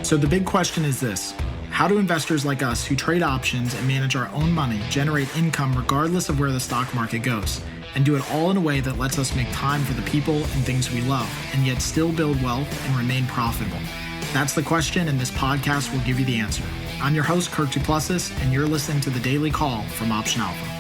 So the big question is this: how do investors like us who trade options and manage our own money generate income regardless of where the stock market goes, and do it all in a way that lets us make time for the people and things we love, and yet still build wealth and remain profitable? That's the question, and this podcast will give you the answer. I'm your host, Kirk Duplessis, and you're listening to the Daily Call from Option Alpha.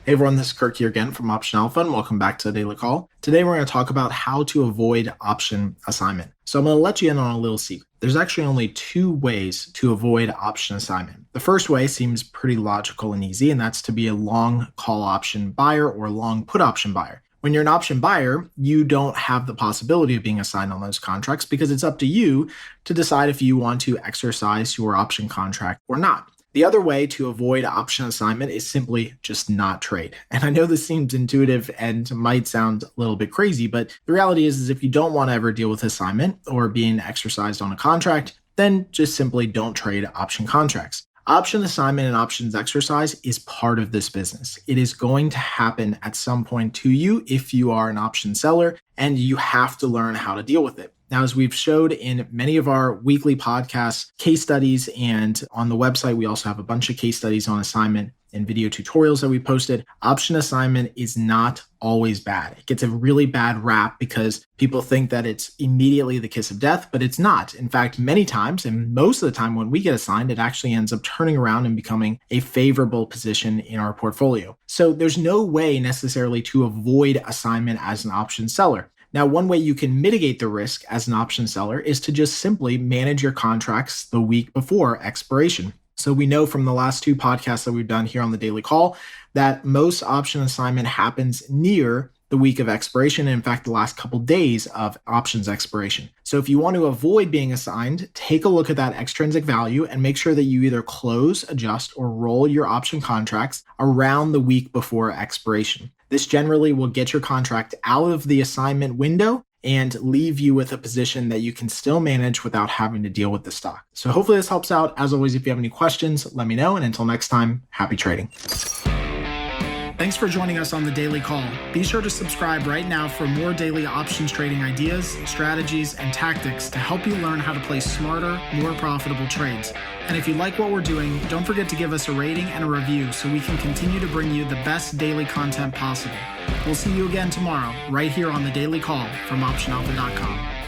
Hey everyone, this is Kirk here again from Option Alpha, and welcome back to the Daily Call. Today we're going to talk about how to avoid option assignment. So I'm going to let you in on a little secret. There's actually only two ways to avoid option assignment. The first way seems pretty logical and easy, and that's to be a long call option buyer or long put option buyer. When you're an option buyer, you don't have the possibility of being assigned on those contracts because it's up to you to decide if you want to exercise your option contract or not. The other way to avoid option assignment is simply just not trade. And I know this seems intuitive and might sound a little bit crazy, but the reality is if you don't want to ever deal with assignment or being exercised on a contract, then just simply don't trade option contracts. Option assignment and options exercise is part of this business. It is going to happen at some point to you if you are an option seller, and you have to learn how to deal with it. Now, as we've showed in many of our weekly podcasts, case studies, and on the website, we also have a bunch of case studies on assignment and video tutorials that we posted. Option assignment is not always bad. It gets a really bad rap because people think that it's immediately the kiss of death, but it's not. In fact, many times, and most of the time when we get assigned, it actually ends up turning around and becoming a favorable position in our portfolio. So there's no way necessarily to avoid assignment as an option seller. Now, one way you can mitigate the risk as an option seller is to just simply manage your contracts the week before expiration. So we know from the last two podcasts that we've done here on the Daily Call that most option assignment happens near the week of expiration, and in fact, the last couple days of options expiration. So if you want to avoid being assigned, take a look at that extrinsic value and make sure that you either close, adjust, or roll your option contracts around the week before expiration. This generally will get your contract out of the assignment window and leave you with a position that you can still manage without having to deal with the stock. So hopefully this helps out. As always, if you have any questions, let me know. And until next time, happy trading. Thanks for joining us on the Daily Call. Be sure to subscribe right now for more daily options trading ideas, strategies, and tactics to help you learn how to place smarter, more profitable trades. And if you like what we're doing, don't forget to give us a rating and a review so we can continue to bring you the best daily content possible. We'll see you again tomorrow, right here on the Daily Call from OptionAlpha.com.